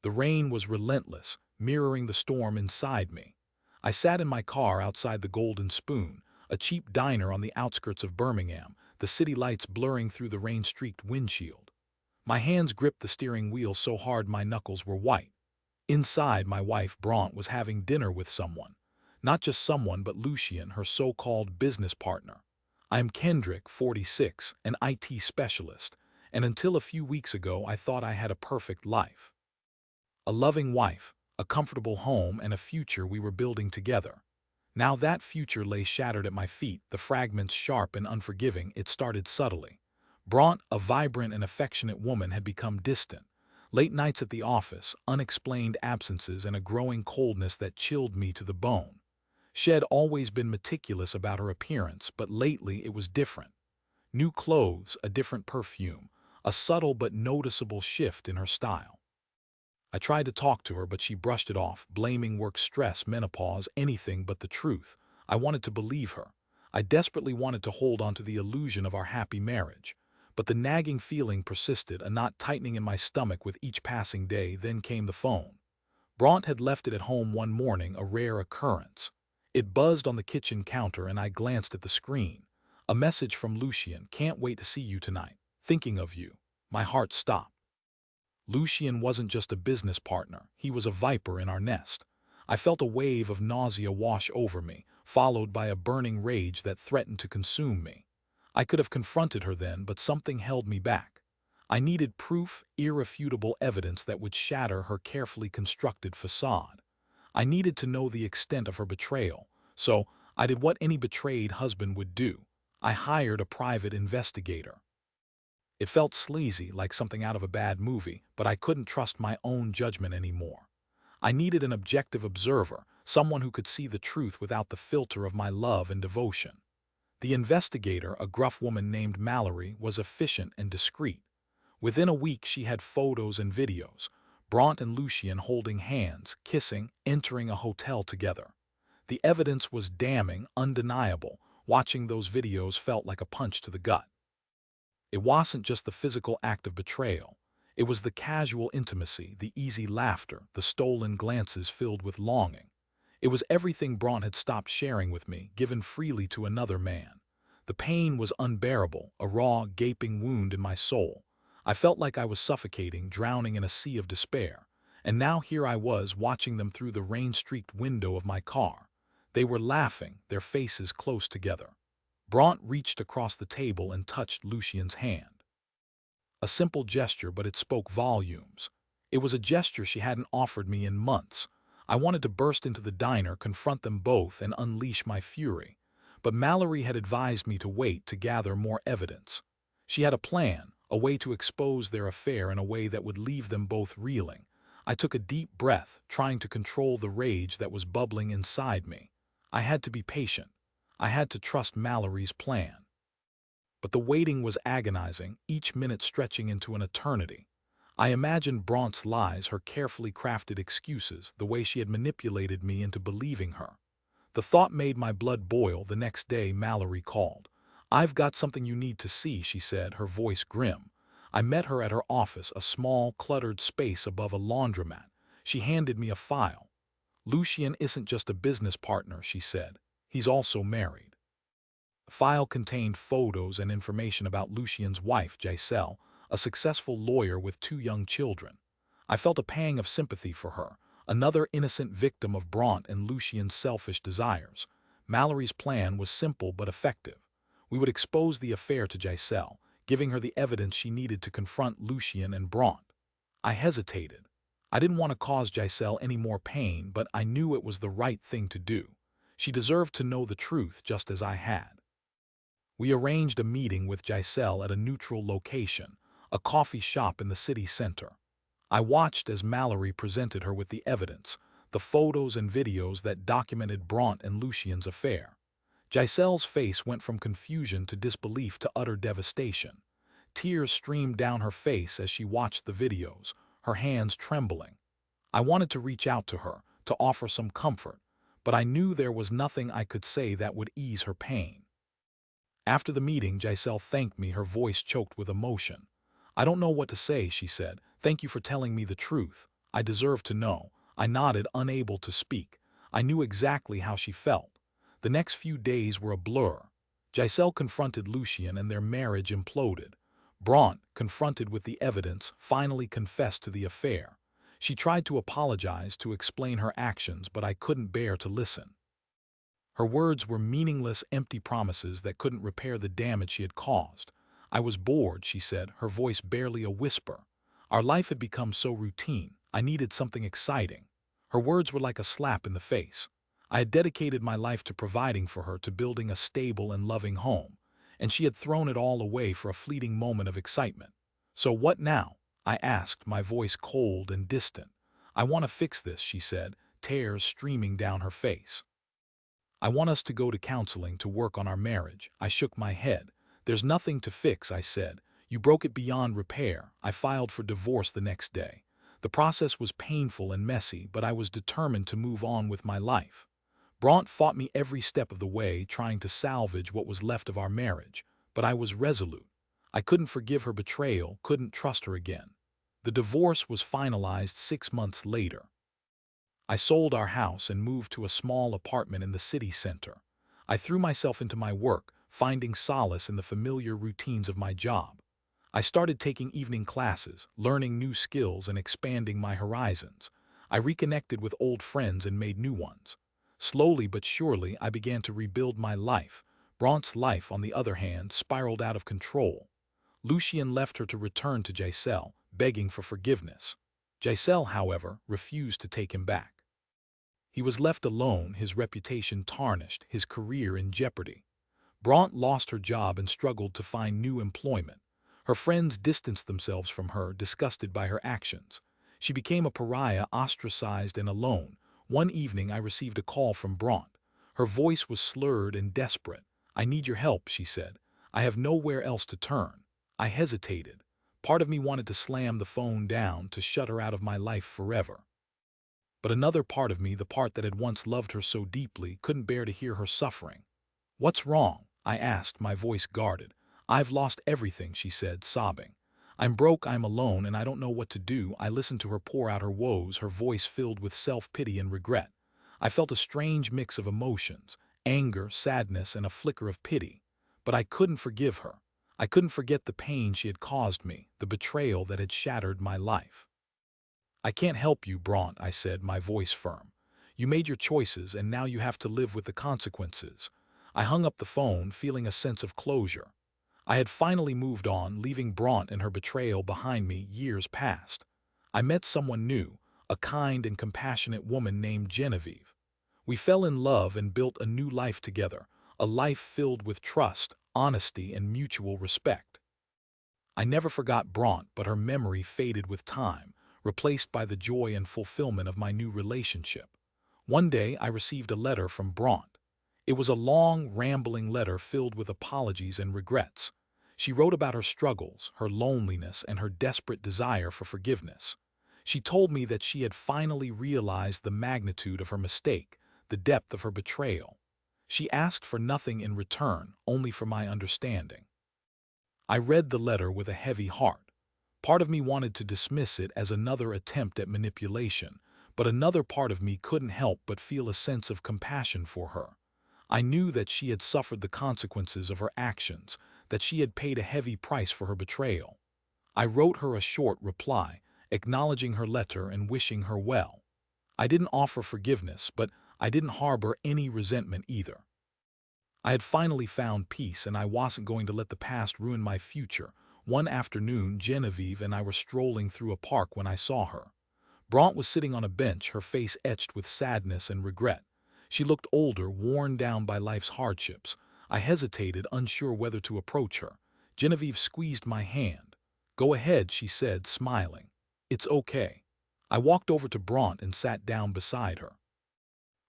The rain was relentless, mirroring the storm inside me. I sat in my car outside the Golden Spoon, a cheap diner on the outskirts of Birmingham, the city lights blurring through the rain-streaked windshield. My hands gripped the steering wheel so hard my knuckles were white. Inside, my wife, Bronte, was having dinner with someone. Not just someone, but Lucien, her so-called business partner. I am Kendrick, 46, an IT specialist, and until a few weeks ago I thought I had a perfect life. A loving wife, a comfortable home, and a future we were building together. Now that future lay shattered at my feet, the fragments sharp and unforgiving. It started subtly. Bronte, a vibrant and affectionate woman, had become distant. Late nights at the office, unexplained absences, and a growing coldness that chilled me to the bone. She had always been meticulous about her appearance, but lately it was different. New clothes, a different perfume, a subtle but noticeable shift in her style. I tried to talk to her, but she brushed it off, blaming work stress, menopause, anything but the truth. I wanted to believe her. I desperately wanted to hold on to the illusion of our happy marriage. But the nagging feeling persisted, a knot tightening in my stomach with each passing day. Then came the phone. Bronte had left it at home one morning, a rare occurrence. It buzzed on the kitchen counter and I glanced at the screen. A message from Lucien: "Can't wait to see you tonight. Thinking of you." My heart stopped. Lucien wasn't just a business partner, he was a viper in our nest. I felt a wave of nausea wash over me, followed by a burning rage that threatened to consume me. I could have confronted her then, but something held me back. I needed proof, irrefutable evidence that would shatter her carefully constructed facade. I needed to know the extent of her betrayal, so I did what any betrayed husband would do. I hired a private investigator. It felt sleazy, like something out of a bad movie, but I couldn't trust my own judgment anymore. I needed an objective observer, someone who could see the truth without the filter of my love and devotion. The investigator, a gruff woman named Mallory, was efficient and discreet. Within a week she had photos and videos, Bronte and Lucien holding hands, kissing, entering a hotel together. The evidence was damning, undeniable. Watching those videos felt like a punch to the gut. It wasn't just the physical act of betrayal. It was the casual intimacy, the easy laughter, the stolen glances filled with longing. It was everything Bronte had stopped sharing with me, given freely to another man. The pain was unbearable, a raw, gaping wound in my soul. I felt like I was suffocating, drowning in a sea of despair. And now here I was, watching them through the rain-streaked window of my car. They were laughing, their faces close together. Bronte reached across the table and touched Lucien's hand. A simple gesture, but it spoke volumes. It was a gesture she hadn't offered me in months. I wanted to burst into the diner, confront them both, and unleash my fury. But Mallory had advised me to wait, to gather more evidence. She had a plan, a way to expose their affair in a way that would leave them both reeling. I took a deep breath, trying to control the rage that was bubbling inside me. I had to be patient. I had to trust Mallory's plan. But the waiting was agonizing, each minute stretching into an eternity. I imagined Bronte's lies, her carefully crafted excuses, the way she had manipulated me into believing her. The thought made my blood boil. The next day, Mallory called. "I've got something you need to see," she said, her voice grim. I met her at her office, a small, cluttered space above a laundromat. She handed me a file. "Lucien isn't just a business partner," she said. "He's also married." The file contained photos and information about Lucien's wife, Giselle, a successful lawyer with 2 young children. I felt a pang of sympathy for her, another innocent victim of Bronte and Lucien's selfish desires. Mallory's plan was simple but effective. We would expose the affair to Giselle, giving her the evidence she needed to confront Lucien and Bronte. I hesitated. I didn't want to cause Giselle any more pain, but I knew it was the right thing to do. She deserved to know the truth just as I had. We arranged a meeting with Giselle at a neutral location, a coffee shop in the city center. I watched as Mallory presented her with the evidence, the photos and videos that documented Bronte and Lucien's affair. Giselle's face went from confusion to disbelief to utter devastation. Tears streamed down her face as she watched the videos, her hands trembling. I wanted to reach out to her, to offer some comfort, but I knew there was nothing I could say that would ease her pain. After the meeting, Giselle thanked me, her voice choked with emotion. "I don't know what to say," she said. "Thank you for telling me the truth. I deserve to know. I nodded, unable to speak. I knew exactly how she felt. The next few days were a blur. Giselle confronted Lucien and their marriage imploded. Bronte, confronted with the evidence, finally confessed to the affair. She tried to apologize, to explain her actions, but I couldn't bear to listen. Her words were meaningless, empty promises that couldn't repair the damage she had caused. I was bored, she said, her voice barely a whisper. Our life had become so routine. I needed something exciting. Her words were like a slap in the face. I had dedicated my life to providing for her, to building a stable and loving home, and she had thrown it all away for a fleeting moment of excitement. So what now? I asked, my voice cold and distant. I want to fix this, she said, tears streaming down her face. I want us to go to counseling, to work on our marriage. I shook my head. There's nothing to fix, I said. You broke it beyond repair. I filed for divorce the next day. The process was painful and messy, but I was determined to move on with my life. Bronte fought me every step of the way, trying to salvage what was left of our marriage, but I was resolute. I couldn't forgive her betrayal, couldn't trust her again. The divorce was finalized 6 months later. I sold our house and moved to a small apartment in the city center. I threw myself into my work, finding solace in the familiar routines of my job. I started taking evening classes, learning new skills and expanding my horizons. I reconnected with old friends and made new ones. Slowly but surely, I began to rebuild my life. Bronte's life, on the other hand, spiraled out of control. Lucien left her to return to Giselle, begging for forgiveness. Giselle, however, refused to take him back. He was left alone, his reputation tarnished, his career in jeopardy. Bronte lost her job and struggled to find new employment. Her friends distanced themselves from her, disgusted by her actions. She became a pariah, ostracized and alone. One evening I received a call from Bronte. Her voice was slurred and desperate. "I need your help," she said. "I have nowhere else to turn." I hesitated. Part of me wanted to slam the phone down, to shut her out of my life forever. But another part of me, the part that had once loved her so deeply, couldn't bear to hear her suffering. "What's wrong?" I asked, my voice guarded. "I've lost everything," she said, sobbing. "I'm broke, I'm alone, and I don't know what to do." I listened to her pour out her woes, her voice filled with self-pity and regret. I felt a strange mix of emotions, anger, sadness, and a flicker of pity. But I couldn't forgive her. I couldn't forget the pain she had caused me, the betrayal that had shattered my life. "I can't help you, Bronte," I said, my voice firm. "You made your choices, and now you have to live with the consequences." I hung up the phone, feeling a sense of closure. I had finally moved on, leaving Bronte and her betrayal behind me. Years passed. I met someone new, a kind and compassionate woman named Genevieve. We fell in love and built a new life together, a life filled with trust, honesty, and mutual respect. I never forgot Bronte, but her memory faded with time, replaced by the joy and fulfillment of my new relationship. One day I received a letter from Bronte. It was a long, rambling letter filled with apologies and regrets. She wrote about her struggles, her loneliness, and her desperate desire for forgiveness. She told me that she had finally realized the magnitude of her mistake, the depth of her betrayal. She asked for nothing in return, only for my understanding. I read the letter with a heavy heart. Part of me wanted to dismiss it as another attempt at manipulation, but another part of me couldn't help but feel a sense of compassion for her. I knew that she had suffered the consequences of her actions, that she had paid a heavy price for her betrayal. I wrote her a short reply, acknowledging her letter and wishing her well. I didn't offer forgiveness, but I didn't harbor any resentment either. I had finally found peace, and I wasn't going to let the past ruin my future. One afternoon, Genevieve and I were strolling through a park when I saw her. Bronte was sitting on a bench, her face etched with sadness and regret. She looked older, worn down by life's hardships. I hesitated, unsure whether to approach her. Genevieve squeezed my hand. "Go ahead," she said, smiling. "It's okay." I walked over to Bronte and sat down beside her.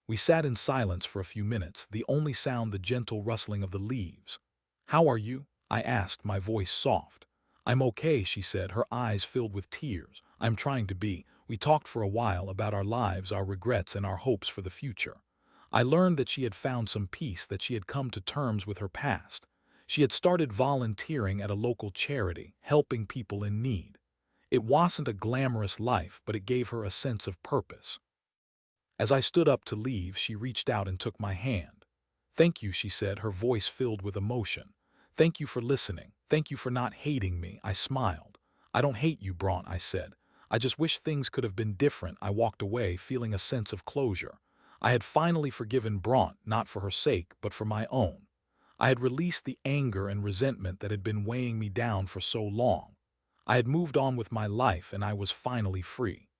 We sat in silence for a few minutes, the only sound the gentle rustling of the leaves. "How are you?" I asked, my voice soft. "I'm okay," she said, her eyes filled with tears. "I'm trying to be." We talked for a while about our lives, our regrets, and our hopes for the future. I learned that she had found some peace, that she had come to terms with her past. She had started volunteering at a local charity, helping people in need. It wasn't a glamorous life, but it gave her a sense of purpose. As I stood up to leave, she reached out and took my hand. "Thank you," she said, her voice filled with emotion. "Thank you for listening. Thank you for not hating me." I smiled. "I don't hate you, Bronte," I said. "I just wish things could have been different." I walked away, feeling a sense of closure. I had finally forgiven Bronte, not for her sake, but for my own. I had released the anger and resentment that had been weighing me down for so long. I had moved on with my life, and I was finally free.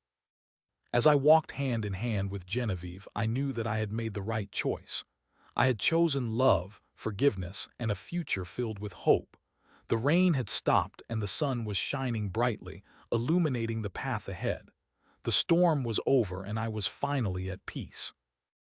As I walked hand in hand with Genevieve, I knew that I had made the right choice. I had chosen love, forgiveness, and a future filled with hope. The rain had stopped and the sun was shining brightly, illuminating the path ahead. The storm was over and I was finally at peace.